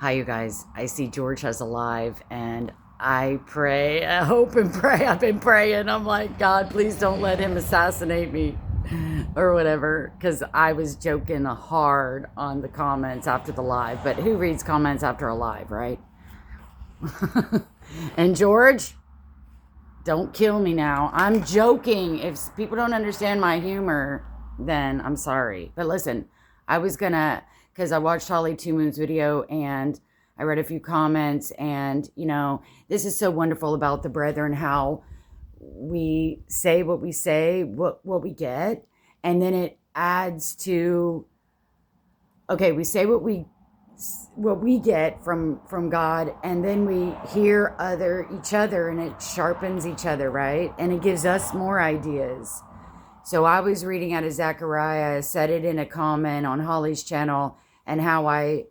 Hi, you guys. I see George has a live, and I hope and pray. I've been praying. I'm like, God, please don't let him assassinate me or whatever. Because I was joking hard on the comments after the live. But who reads comments after a live, right? And George, don't kill me now. I'm joking. If people don't understand my humor, then I'm sorry. But listen, I was gonna, because I watched Holly Two Moon's video and I read a few comments, and this is so wonderful about the brethren, how we say what we say, what we get, and then it adds to, okay, we say what we get from God, and then we hear each other, and it sharpens each other, right? And it gives us more ideas. So I was reading out of Zechariah, said it in a comment on Holly's channel, and how I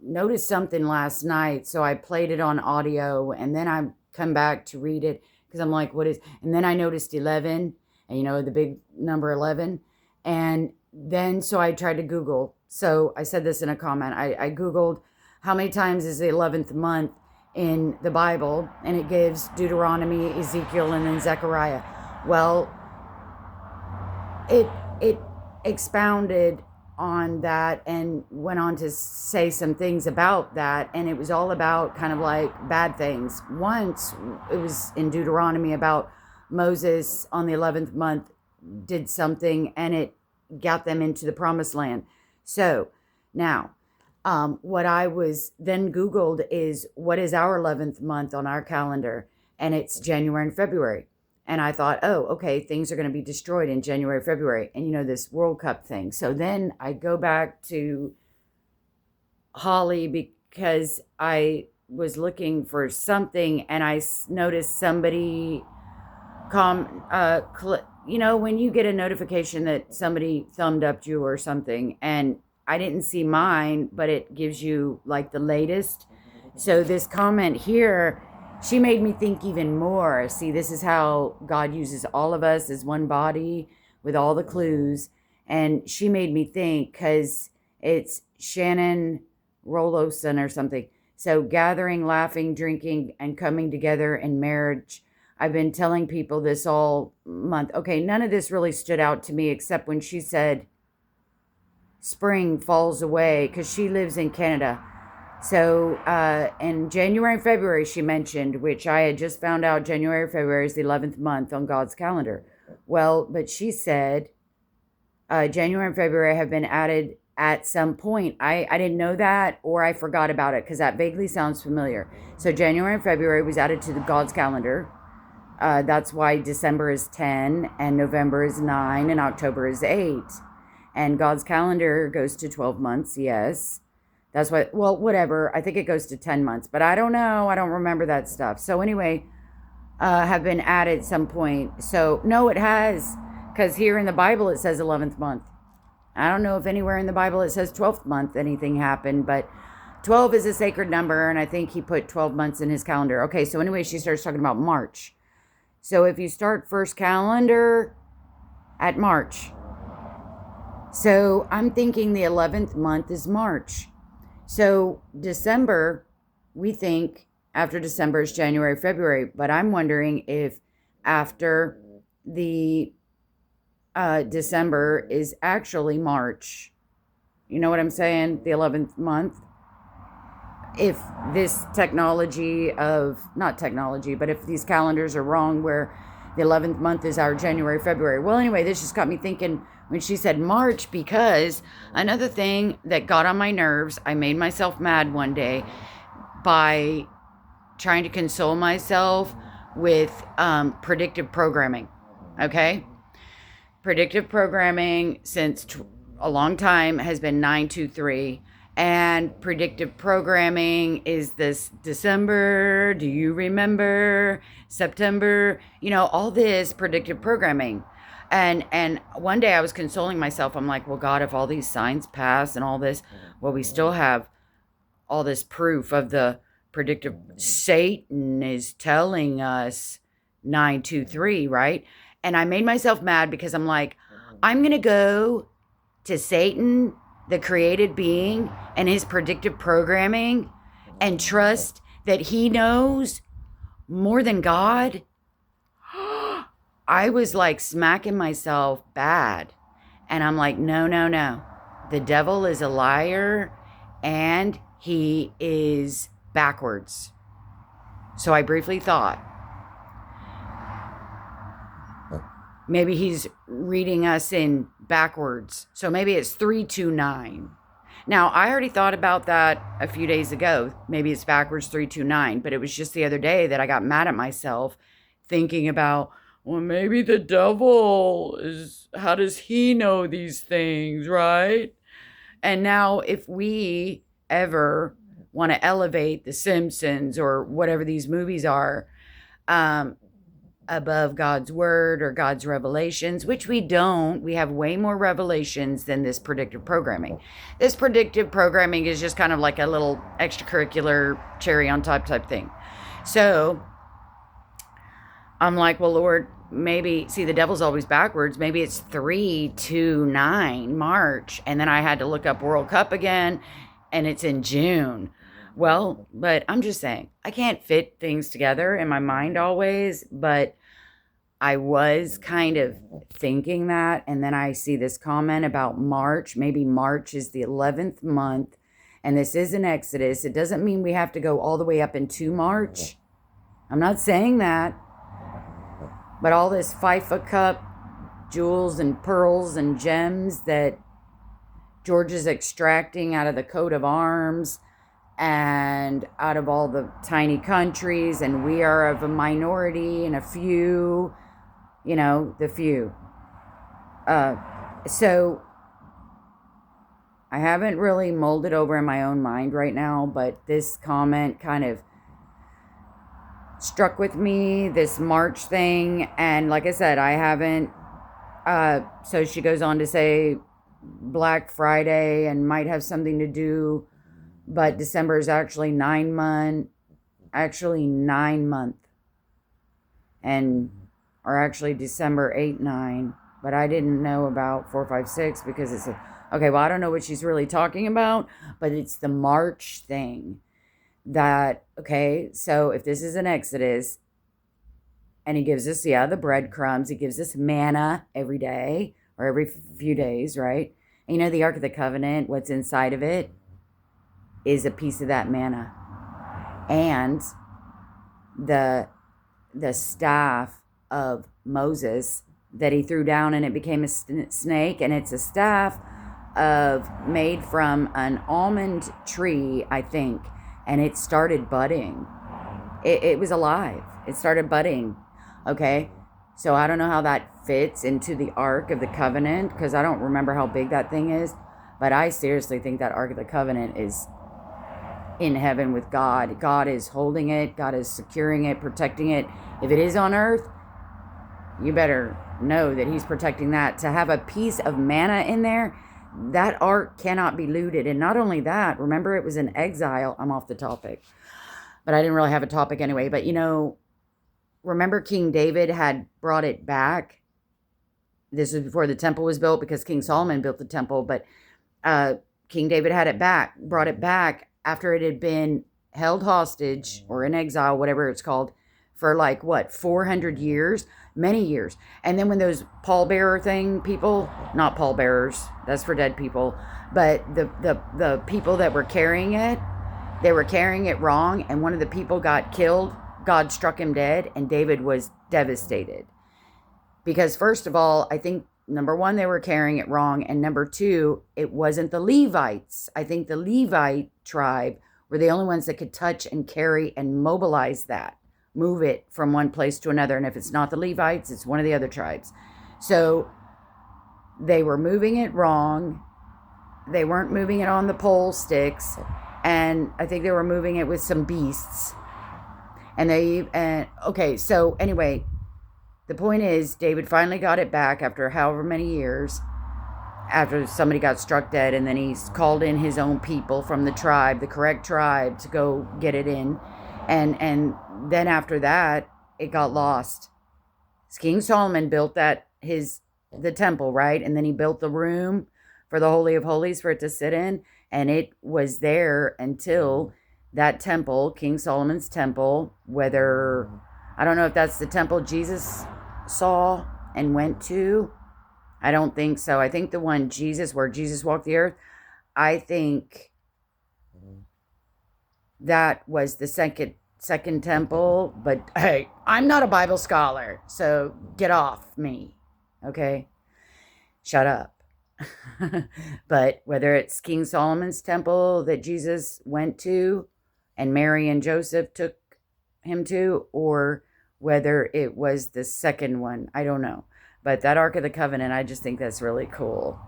noticed something last night. So I played it on audio, and then I come back to read it because I'm like, what is, and then I noticed 11, and the big number 11. And then, so I tried to Google. So I said this in a comment. I Googled how many times is the 11th month in the Bible, and it gives Deuteronomy, Ezekiel, and then Zechariah. Well, it expounded on that and went on to say some things about that, and it was all about kind of like bad things. Once it was in Deuteronomy about Moses on the 11th month did something, and it got them into the promised land. So now what I was then Googled is, what is our 11th month on our calendar? And it's January and February. And I thought, oh, okay, things are going to be destroyed in January, February. And, this World Cup thing. So then I go back to Holly because I was looking for something, and I noticed somebody when you get a notification that somebody thumbed up you or something, and I didn't see mine, but it gives you like the latest. So this comment here, she made me think even more. See, this is how God uses all of us as one body with all the clues. And she made me think, because it's Shannon Roloson or something. So gathering, laughing, drinking, and coming together in marriage. I've been telling people this all month. Okay, none of this really stood out to me except when she said spring falls away, because she lives in Canada. So in January and February, she mentioned, which I had just found out January, February is the 11th month on God's calendar. Well, but she said January and February have been added at some point. I didn't know that, or I forgot about it, because that vaguely sounds familiar. So January and February was added to the God's calendar. That's why December is 10, and November is 9, and October is 8. And God's calendar goes to 12 months, yes. That's what, well, whatever. I think it goes to 10 months, but I don't know. I don't remember that stuff. So anyway, have been added at some point. So no, it has, because here in the Bible it says 11th month. I don't know if anywhere in the Bible it says 12th month anything happened, but 12 is a sacred number, and I think he put 12 months in his calendar. Okay, so anyway, she starts talking about March. So if you start first calendar at March, so I'm thinking the 11th month is March. So December, we think after December is January, February, but I'm wondering if after the December is actually March. You know what I'm saying? The 11th month. If this not technology, but if these calendars are wrong, where the 11th month is our January, February. Well, anyway, this just got me thinking when she said March, because another thing that got on my nerves, I made myself mad one day by trying to console myself with predictive programming. Okay? Predictive programming since a long time has been 923. And predictive programming is this December, do you remember? September, all this predictive programming. And one day I was consoling myself. I'm like, well, God, if all these signs pass and all this, well, we still have all this proof of the predictive. Satan is telling us 923, right? And I made myself mad because I'm like, I'm going to go to Satan, the created being, and his predictive programming, and trust that he knows more than God, I was like smacking myself bad. And I'm like, no, no, no. The devil is a liar and he is backwards. So I briefly thought, maybe he's reading us in backwards. So maybe it's 329. Now, I already thought about that a few days ago. Maybe it's backwards 329, but it was just the other day that I got mad at myself thinking about, well, maybe the devil is, how does he know these things, right? And now if we ever want to elevate The Simpsons or whatever these movies are, above God's word or God's revelations, which we don't. We have way more revelations than this predictive programming. This predictive programming is just kind of like a little extracurricular cherry on top type thing. So I'm like, well, Lord, maybe, see, the devil's always backwards. Maybe it's 329 March. And then I had to look up World Cup again, and it's in June. Well, but I'm just saying, I can't fit things together in my mind always, but I was kind of thinking that. And then I see this comment about March. Maybe March is the 11th month, and this is an Exodus. It doesn't mean we have to go all the way up into March. I'm not saying that. But all this FIFA Cup jewels and pearls and gems that George is extracting out of the coat of arms and out of all the tiny countries, and we are of a minority and a few, the few. So I haven't really molded over in my own mind right now, but this comment kind of struck with me, this March thing. And like I said, I haven't, so she goes on to say Black Friday and might have something to do, but December is actually 9 month, and, or actually December 8, 9, but I didn't know about 4, 5, 6 because it's okay, well, I don't know what she's really talking about, but it's the March thing. That, okay, so if this is an Exodus, and he gives us, the breadcrumbs, he gives us manna every day, or every few days, right? And the Ark of the Covenant, what's inside of it, is a piece of that manna. And the staff of Moses that he threw down, and it became a snake, and it's a staff made from an almond tree, I think, and it started budding. It was alive. It started budding. Okay, so I don't know how that fits into the Ark of the Covenant, because I don't remember how big that thing is, but I seriously think that Ark of the Covenant is in heaven with God. God is holding it. God is securing it, protecting it. If it is on earth, you better know that he's protecting that. To have a piece of manna in there, that ark cannot be looted. And not only that, remember, it was in exile. I'm off the topic, but I didn't really have a topic anyway. But remember King David had brought it back. This was before the temple was built, because King Solomon built the temple, but King David had it back, brought it back after it had been held hostage or in exile, whatever it's called, for 400 years, many years. And then when those pallbearer thing people, not pallbearers, that's for dead people, but the people that were carrying it, they were carrying it wrong, and one of the people got killed. God struck him dead, and David was devastated. Because first of all, I think, number one, they were carrying it wrong, and number two, it wasn't the Levites. I think the Levite tribe were the only ones that could touch and carry and mobilize that, move it from one place to another. And if it's not the Levites, it's one of the other tribes. So they were moving it wrong. They weren't moving it on the pole sticks, and I think they were moving it with some beasts. Okay, so anyway, the point is, David finally got it back after however many years, after somebody got struck dead, and then he's called in his own people from the tribe, the correct tribe, to go get it in. And then after that, it got lost. King Solomon built the temple, right? And then he built the room for the Holy of Holies for it to sit in, and it was there until that temple, King Solomon's temple, whether, I don't know if that's the temple Jesus saw and went to. I don't think so. I think the one where Jesus walked the earth, I think that was the second temple. But hey, I'm not a Bible scholar, so get off me, okay? Shut up. But whether it's King Solomon's temple that Jesus went to and Mary and Joseph took him to, or whether it was the second one, I don't know. But that Ark of the Covenant, I just think that's really cool.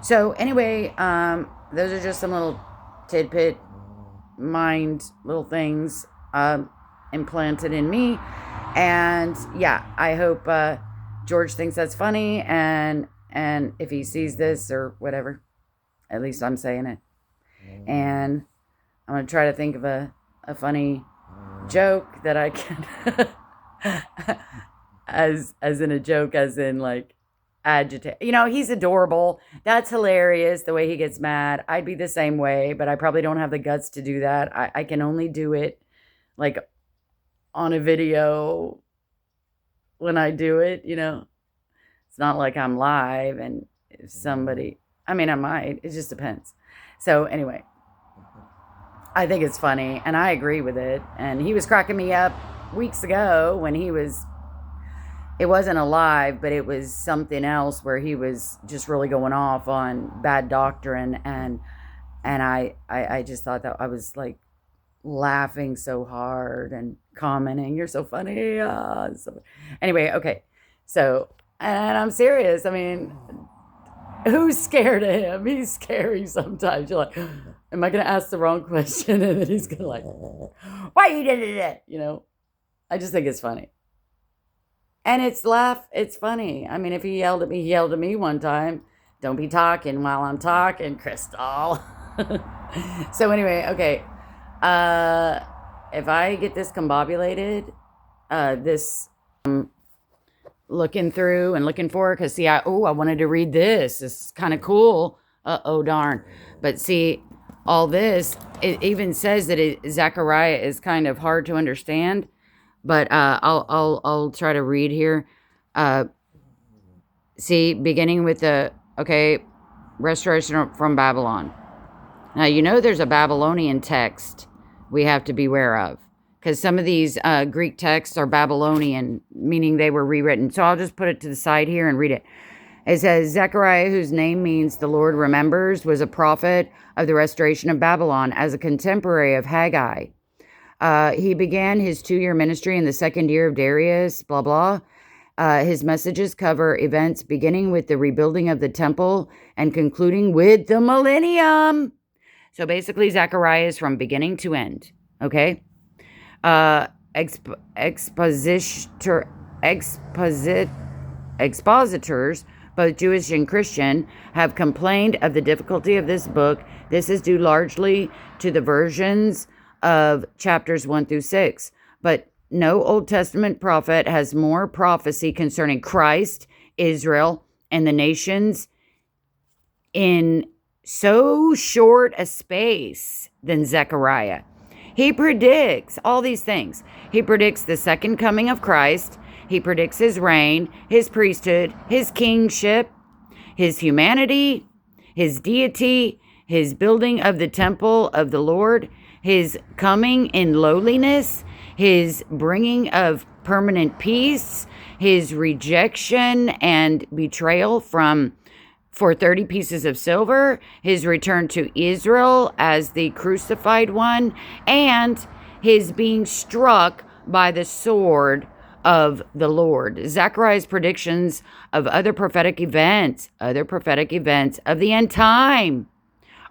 So anyway, those are just some little tidbit mind little things implanted in me. And yeah, I hope George thinks that's funny, and if he sees this or whatever, at least I'm saying it. And I'm going to try to think of a funny joke that I can as in a joke, as in like agitate. He's adorable. That's hilarious, the way he gets mad. I'd be the same way, but I probably don't have the guts to do that. I can only do it like on a video when I do it, It's not like I'm live, and if somebody, I might, it just depends. So anyway, I think it's funny, and I agree with it. And he was cracking me up weeks ago when it wasn't a live, but it was something else where he was just really going off on bad doctrine. And I just thought that I was like laughing so hard and commenting, "You're so funny." Anyway, okay. So, and I'm serious. Who's scared of him? He's scary sometimes. You're like, am I going to ask the wrong question? And then he's going to like, why you did it? I just think it's funny. And it's funny. If he yelled at me one time, "Don't be talking while I'm talking, Crystal." So anyway, okay. If I get discombobulated, looking through and looking for, because see, I wanted to read this. This is kind of cool. Darn. But see, all this, it even says that Zechariah is kind of hard to understand. But I'll try to read here. See, beginning with restoration from Babylon. Now, there's a Babylonian text we have to beware of, because some of these Greek texts are Babylonian, meaning they were rewritten. So I'll just put it to the side here and read it. It says, Zechariah, whose name means the Lord remembers, was a prophet of the restoration of Babylon as a contemporary of Haggai. He began his 2-year ministry in the 2nd year of Darius, blah, blah. His messages cover events beginning with the rebuilding of the temple and concluding with the millennium. So basically, Zechariah is from beginning to end, okay? Expositors, both Jewish and Christian, have complained of the difficulty of this book. This is due largely to the versions of chapters 1 through 6. But no Old Testament prophet has more prophecy concerning Christ, Israel, and the nations in so short a space than Zechariah. He predicts all these things. He predicts the second coming of Christ. He predicts his reign, his priesthood, his kingship, his humanity, his deity, his building of the temple of the Lord, his coming in lowliness, his bringing of permanent peace, his rejection and betrayal for 30 pieces of silver, his return to Israel as the crucified one, and his being struck by the sword of the Lord. Zechariah's predictions of other prophetic events of the end time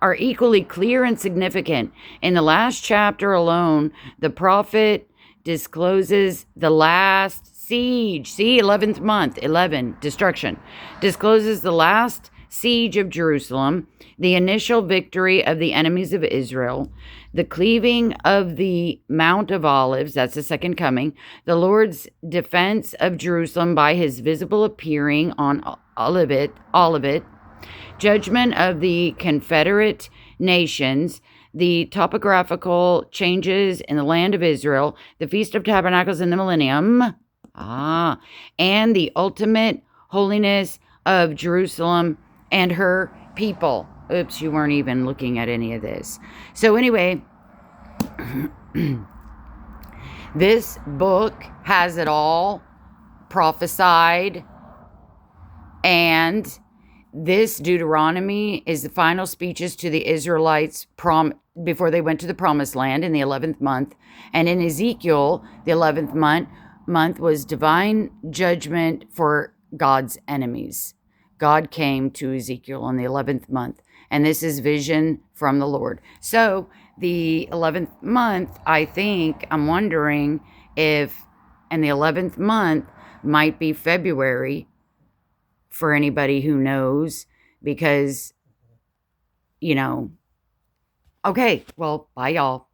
are equally clear and significant. In the last chapter alone, the prophet discloses the last siege. See, 11th month, 11, destruction. Discloses the last siege of Jerusalem, the initial victory of the enemies of Israel, the cleaving of the Mount of Olives, that's the second coming, the Lord's defense of Jerusalem by his visible appearing on Olivet, judgment of the Confederate nations, the topographical changes in the land of Israel, the Feast of Tabernacles in the millennium, and the ultimate holiness of Jerusalem and her people. Oops, you weren't even looking at any of this. So anyway, this book has it all prophesied, and this Deuteronomy is the final speeches to the Israelites before they went to the promised land in the 11th month. And in Ezekiel, the 11th month was divine judgment for God's enemies. God came to Ezekiel in the 11th month, and this is vision from the Lord. So the 11th month, I'm wondering if, and the 11th month might be February for anybody who knows, because, okay, well, bye y'all.